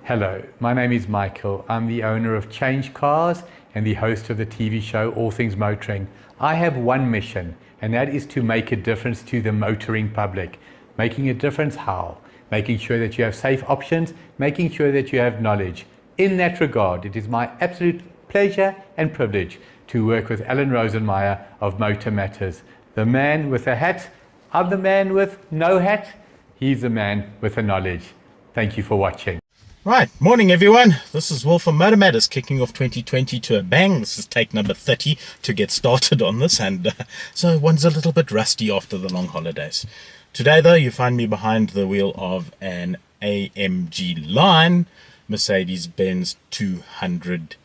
Hello, my name is Michael. I'm the owner of Change Cars and the host of the TV show All Things Motoring. I have one mission, and that is to make a difference to the motoring public. Making a difference how? Making sure that you have safe options, making sure that you have knowledge. In that regard, it is my absolute pleasure and privilege to work with Alan Rosenmeyer of Motor Matters. The man with a hat, I'm the man with no hat, he's the man with the knowledge. Thank you for watching. Right, morning everyone. This is Will from Motor Matters, kicking off 2020 to a bang. This is take number 30 to get started on this, and so one's a little bit rusty after the long holidays. Today though, you find me behind the wheel of an AMG line Mercedes-Benz 200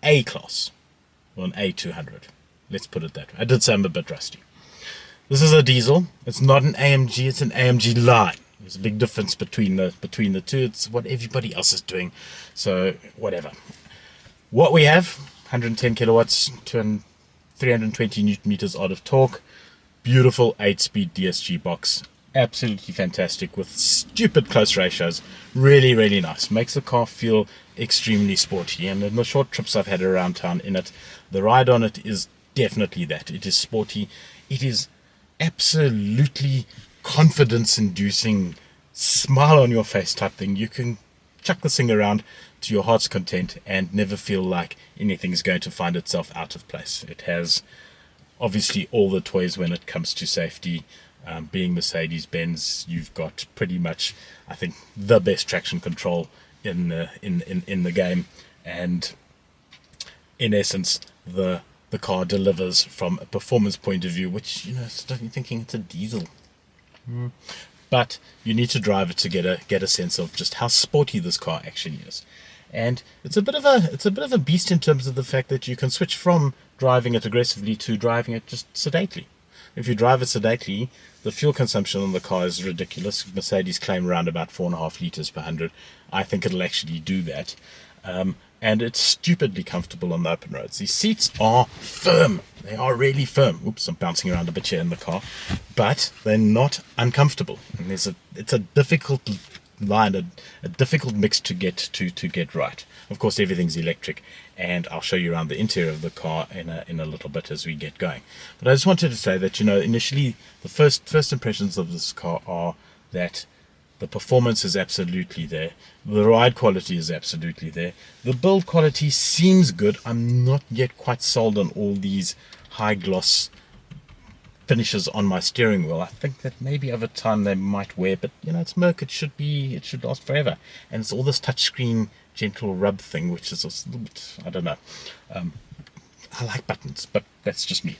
A-class, or an A200. Let's put it that way. I did say I'm a bit rusty. This is a diesel. It's not an AMG, it's an AMG line. There's a big difference between the two. It's what everybody else is doing, so whatever. What we have: 110 kilowatts, 320 newton meters out of torque, beautiful 8-speed DSG box, absolutely fantastic with stupid close ratios. Really, really nice. Makes the car feel extremely sporty. And in the short trips I've had around town in it, the ride on it is definitely that. It is sporty. It is absolutely confidence-inducing, smile on your face type thing. You can chuck this thing around to your heart's content and never feel like anything's going to find itself out of place. It has obviously all the toys when it comes to safety. Being Mercedes-Benz, you've got pretty much, I think, the best traction control in the game, and in essence, the car delivers from a performance point of view, which, you know, start thinking it's a diesel. But you need to drive it to get a sense of just how sporty this car actually is. And it's a bit of a beast in terms of the fact that you can switch from driving it aggressively to driving it just sedately. If you drive it sedately, the fuel consumption on the car is ridiculous. Mercedes claim around about 4.5 liters per 100. I think it'll actually do that. And it's stupidly comfortable on the open roads. These seats are firm. They are really firm. Oops, I'm bouncing around a bit here in the car. But they're not uncomfortable. And it's a difficult line, a difficult mix to get right. Of course, everything's electric, and I'll show you around the interior of the car in a little bit as we get going. But I just wanted to say that, you know, initially the first impressions of this car are that the performance is absolutely there. The ride quality is absolutely there. The build quality seems good. I'm not yet quite sold on all these high gloss finishes on my steering wheel. I think that maybe over time they might wear, but you know, it's Merc. It should last forever. And it's all this touchscreen gentle rub thing, which is a little bit, I don't know. I like buttons, but that's just me.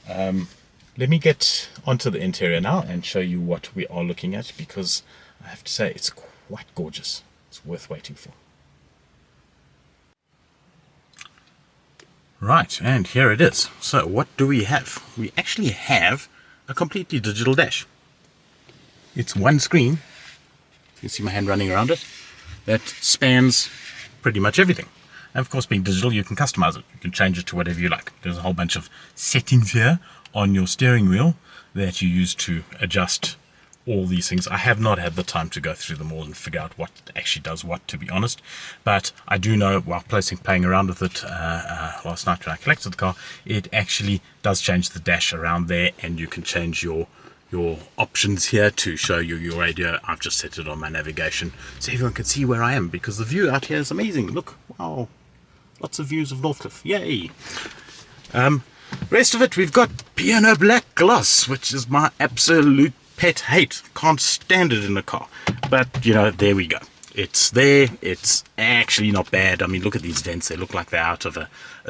Let me get onto the interior now and show you what we are looking at, because I have to say it's quite gorgeous. It's worth waiting for. Right, and here it is. So what do we have? We actually have a completely digital dash. It's one screen. You can see my hand running around it. That spans pretty much everything. And of course, being digital, you can customize it. You can change it to whatever you like. There's a whole bunch of settings here on your steering wheel that you use to adjust all these things. I have not had the time to go through them all and figure out what actually does what, to be honest. But I do know, while playing around with it last night when I collected the car, it actually does change the dash around there, and you can change your options here to show you your radio. I've just set it on my navigation so everyone can see where I am, because the view out here is amazing. Look, wow, lots of views of Northcliffe. Yay! Rest of it, we've got piano black gloss, which is my absolute pet hate. Can't stand it in a car, but you know, there we go. It's there. It's actually not bad. I mean, look at these vents. They look like they're out of a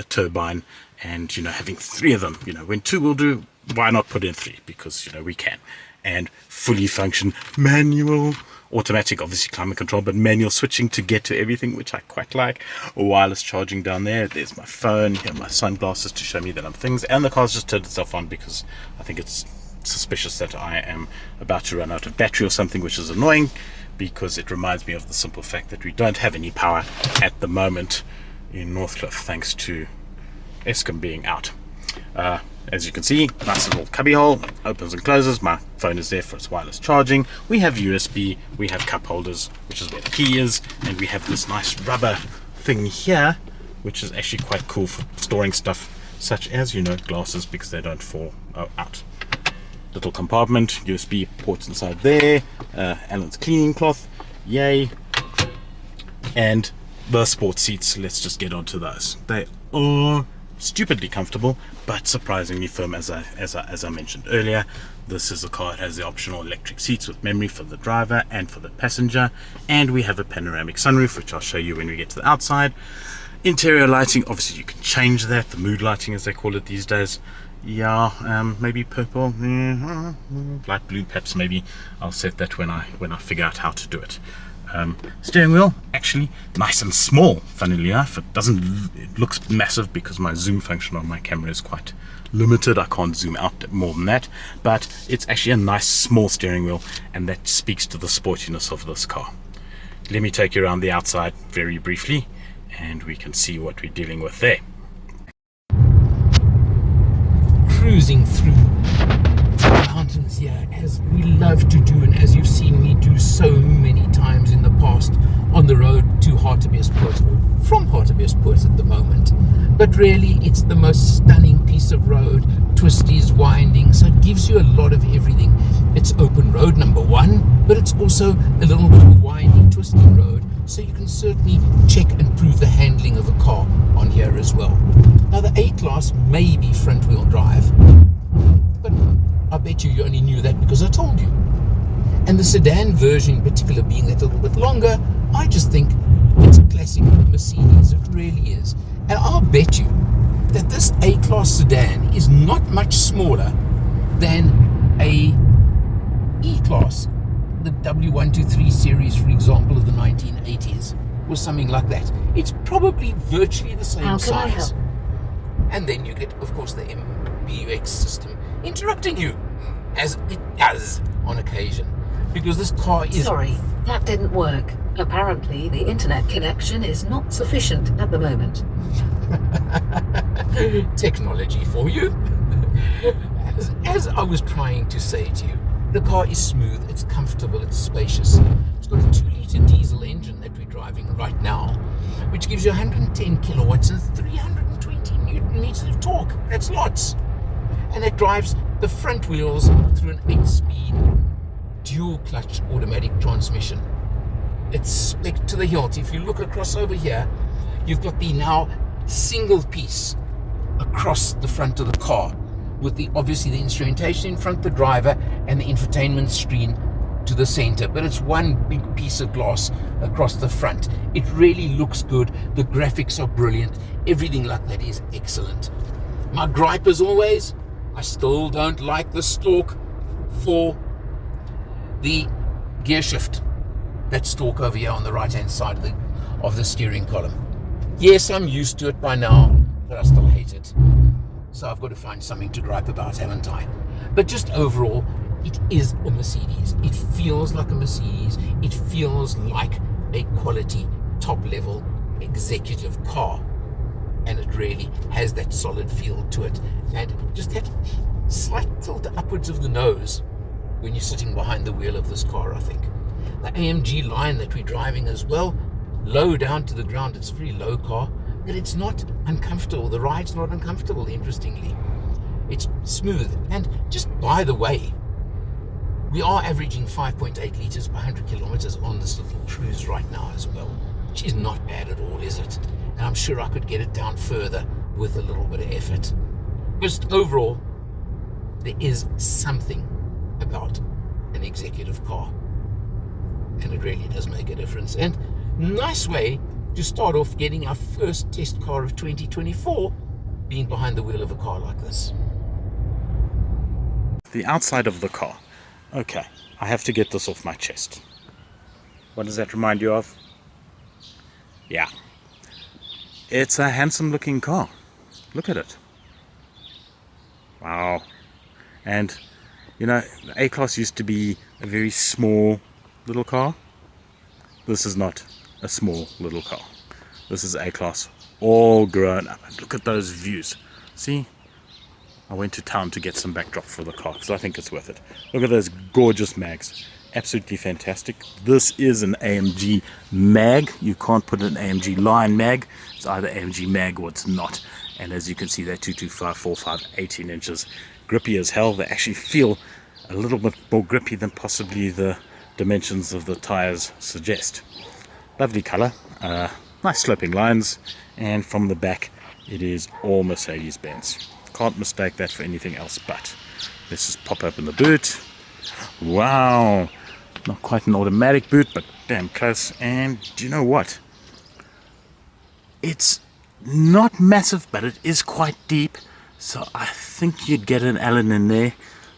turbine, and you know, having 3 of them, you know, when 2 will do, why not put in 3? Because, you know, we can. And fully function manual, automatic, obviously climate control, but manual switching to get to everything, which I quite like. Wireless charging down there. There's my phone, here my sunglasses to show me that I'm things, and the car's just turned itself on because I think it's suspicious that I am about to run out of battery or something, which is annoying because it reminds me of the simple fact that we don't have any power at the moment in Northcliffe, thanks to Eskom being out. As you can see, nice little cubby hole, opens and closes. My phone is there for its wireless charging. We have USB, we have cup holders, which is where the key is, and we have this nice rubber thing here, which is actually quite cool for storing stuff such as, you know, glasses, because they don't fall out. Little compartment, USB ports inside there, Allen's cleaning cloth, yay, and the sports seats. Let's just get onto those. They are stupidly comfortable, but surprisingly firm, as I mentioned earlier. This is a car that has the optional electric seats with memory for the driver and for the passenger, and we have a panoramic sunroof, which I'll show you when we get to the outside. Interior lighting, obviously you can change that, the mood lighting as they call it these days. Yeah, maybe purple, light blue perhaps. Maybe I'll set that when I figure out how to do it. Steering wheel, actually nice and small, funnily enough. It looks massive because my zoom function on my camera is quite limited. I can't zoom out more than that, but it's actually a nice small steering wheel, and that speaks to the sportiness of this car. Let me take you around the outside very briefly, and we can see what we're dealing with there. Cruising through the mountains here, as we love to do, and as you've seen me do so many times in the past, on the road to Hartbeespoort, from Hartbeespoort at the moment. But really, it's the most stunning piece of road, twisties, winding, so it gives you a lot of everything. It's open road, number one, but it's also a little bit of a windy, twisty road, so you can certainly check and prove the handling of a car on here as well. Now, the A-Class may be front-wheel drive, but I bet you only knew that because I told you. And the sedan version in particular, being that a little bit longer, I just think it's a classic Mercedes. It really is. And I'll bet you that this A-Class sedan is not much smaller than a E-Class, the W123 series, for example, of the 1980s, or something like that. It's probably virtually the same size. And then you get, of course, the MBUX system interrupting you, as it does on occasion, because this car is... Sorry, that didn't work. Apparently, the internet connection is not sufficient at the moment. Technology for you. As I was trying to say to you, the car is smooth, it's comfortable, it's spacious. It's got a 2-litre diesel engine that we're driving right now, which gives you 110 kilowatts and 320 newton meters of torque. That's lots. And it drives the front wheels through an 8-speed dual-clutch automatic transmission. It's spec to the hilt. If you look across over here, you've got the now single piece across the front of the car, with obviously the instrumentation in front, the driver, and the infotainment screen to the center. But it's one big piece of glass across the front. It really looks good. The graphics are brilliant. Everything like that is excellent. My gripe, as always, I still don't like the stalk for the gear shift. That stalk over here on the right hand side of the steering column. Yes, I'm used to it by now, but I still hate it. So I've got to find something to gripe about, haven't I? But just overall, it is a Mercedes. It feels like a Mercedes. It feels like a quality, top-level executive car. And it really has that solid feel to it. And just that slight tilt upwards of the nose when you're sitting behind the wheel of this car, I think. The AMG line that we're driving as well, low down to the ground. It's a very low car, but it's not uncomfortable. The ride's not uncomfortable, interestingly. It's smooth. And just by the way, we are averaging 5.8 litres per 100 kilometers on this little cruise right now as well, which is not bad at all, is it? And I'm sure I could get it down further with a little bit of effort. Just overall, there is something about an executive car, and it really does make a difference. And nice way to start off getting our first test car of 2024 being behind the wheel of a car like this. The outside of the car. Okay, I have to get this off my chest. What does that remind you of? Yeah, it's a handsome looking car. Look at it. Wow. And you know, the A-Class used to be a very small little car. This is not a small little car. This is A-Class all grown up. And look at those views. See? I went to town to get some backdrop for the car because I think it's worth it. Look at those gorgeous mags. Absolutely fantastic. This is an AMG mag. You can't put an AMG line mag. It's either AMG mag or it's not. And as you can see, they're 225, 45, 18 inches. Grippy as hell. They actually feel a little bit more grippy than possibly the dimensions of the tires suggest. Lovely color. Nice sloping lines. And from the back, it is all Mercedes-Benz. Can't mistake that for anything else but. Let's just pop open the boot. Wow, not quite an automatic boot, but damn close. And do you know what? It's not massive, but it is quite deep. So I think you'd get an Allen in there.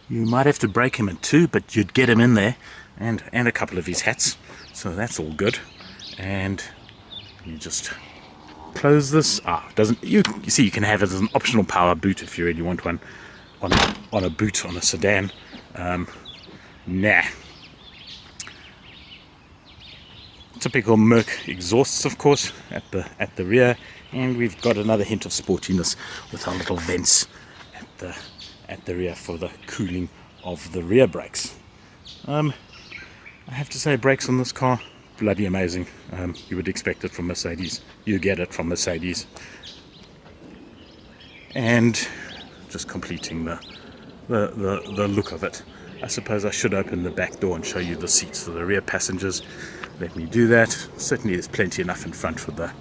You might have to break him in two, but you'd get him in there. And a couple of his hats. So that's all good. And you just close this. Doesn't you see, you can have it as an optional power boot if you really want one on a boot on a sedan. Nah. Typical Merc exhausts, of course, at the rear, and we've got another hint of sportiness with our little vents at the rear for the cooling of the rear brakes. I have to say, brakes on this car, bloody amazing. You would expect it from Mercedes. You get it from Mercedes. And just completing the look of it. I suppose I should open the back door and show you the seats for the rear passengers. Let me do that. Certainly there's plenty enough in front for the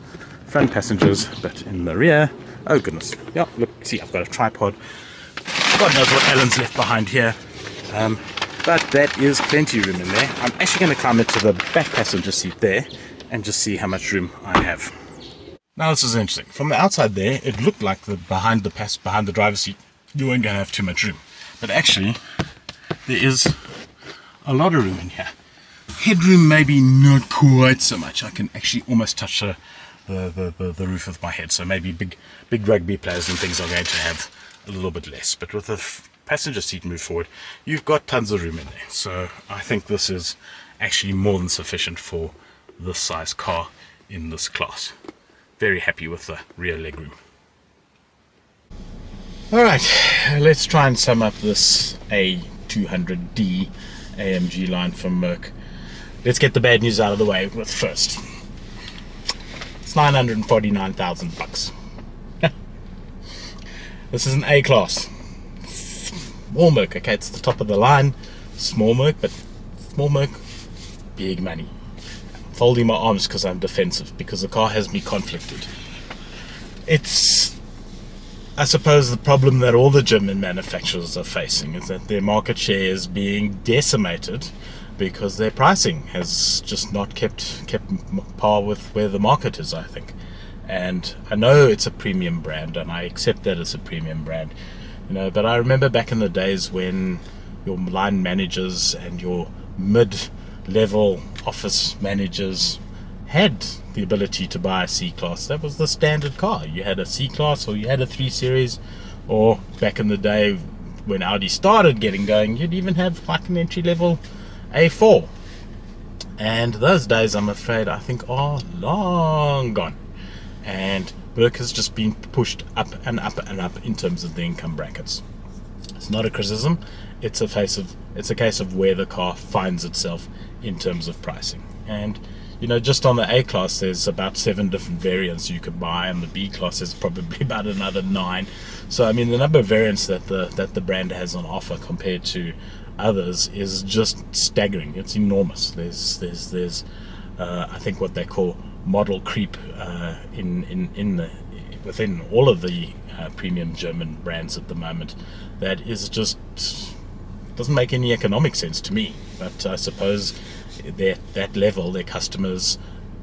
front passengers, but in the rear, oh goodness. Yeah, look, see, I've got a tripod. God knows what Alan's left behind here. But that is plenty room in there. I'm actually going to climb into the back passenger seat there and just see how much room I have. Now this is interesting. From the outside there, it looked like behind the driver's seat, you weren't going to have too much room. But actually, there is a lot of room in here. Headroom maybe not quite so much. I can actually almost touch the roof with my head. So maybe big rugby players and things are going to have a little bit less. But with the passenger seat moved forward, you've got tons of room in there. So I think this is actually more than sufficient for this size car in this class. Very happy with the rear legroom. Alright, let's try and sum up this A200d AMG line from Merc. Let's get the bad news out of the way with first. It's 949,000 bucks. This is an A class. Small Merc, okay, it's the top of the line. Small Merc, but small Merc, big money. I'm folding my arms because I'm defensive, because the car has me conflicted. It's, I suppose, the problem that all the German manufacturers are facing is that their market share is being decimated because their pricing has just not kept par with where the market is, I think. And I know it's a premium brand, and I accept that it's a premium brand, you know. But I remember back in the days when your line managers and your mid-level office managers had the ability to buy a C-Class. That was the standard car. You had a C-Class or you had a 3 Series, or back in the day when Audi started getting going, you'd even have like an entry-level A4. And those days, I'm afraid, I think are long gone. And Merc has just been pushed up and up and up in terms of the income brackets. It's not a criticism. It's a case of where the car finds itself in terms of pricing. And you know, just on the A class, there's about 7 different variants you could buy, and the B class is probably about another 9. So I mean, the number of variants that the brand has on offer compared to others is just staggering. It's enormous. There's I think what they call model creep within all of the premium German brands at the moment. That is just doesn't make any economic sense to me. But I suppose that level, their customers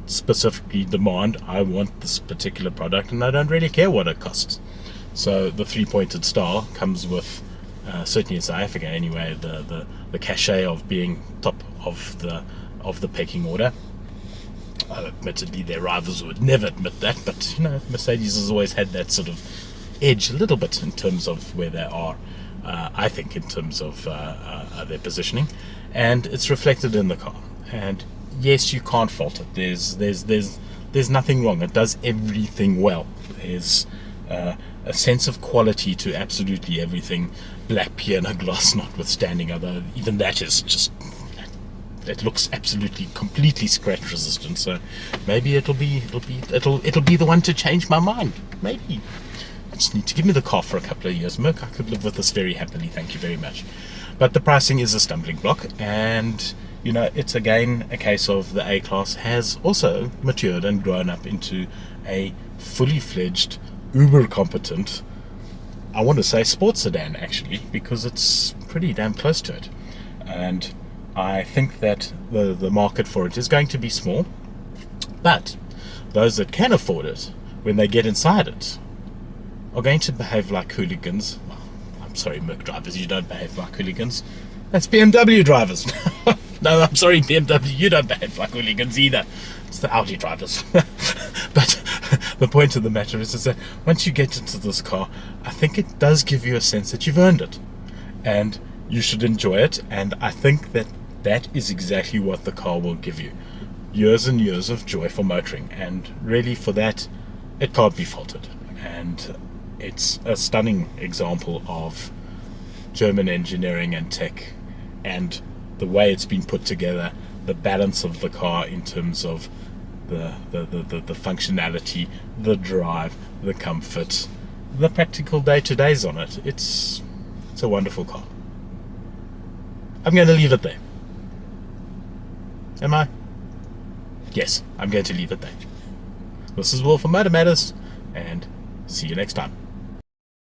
specifically demand, I want this particular product, and I don't really care what it costs. So the 3-pointed star comes with, certainly in South Africa anyway, the cachet of being top of the pecking order. Admittedly, their rivals would never admit that, but you know, Mercedes has always had that sort of edge a little bit in terms of where they are. I think in terms of their positioning, and it's reflected in the car. And yes, you can't fault it. There's nothing wrong. It does everything well. There's a sense of quality to absolutely everything. Black piano glass notwithstanding, although even that is just, it looks absolutely completely scratch resistant. So maybe it'll be the one to change my mind. Maybe I just need to give me the car for a couple of years. Merc, I could live with this very happily. Thank you very much. But the pricing is a stumbling block, and you know, it's again a case of the A-Class has also matured and grown up into a fully fledged, uber competent, I want to say sports sedan actually, because it's pretty damn close to it. And I think that the market for it is going to be small, but those that can afford it, when they get inside it, are going to behave like hooligans. Well, I'm sorry, Merc drivers, you don't behave like hooligans. That's BMW drivers. No, I'm sorry, BMW, you don't behave like hooligans either. It's the Audi drivers. But the point of the matter is that once you get into this car, I think it does give you a sense that you've earned it. And you should enjoy it. And I think that that is exactly what the car will give you. Years and years of joy for motoring. And really, for that, it can't be faulted. And it's a stunning example of German engineering and tech, and the way it's been put together, the balance of the car in terms of the functionality, the drive, the comfort, the practical day-to-days on it. It's a wonderful car. I'm going to leave it there. Am I? Yes, I'm going to leave it there. This is Will from Motor Matters, and see you next time.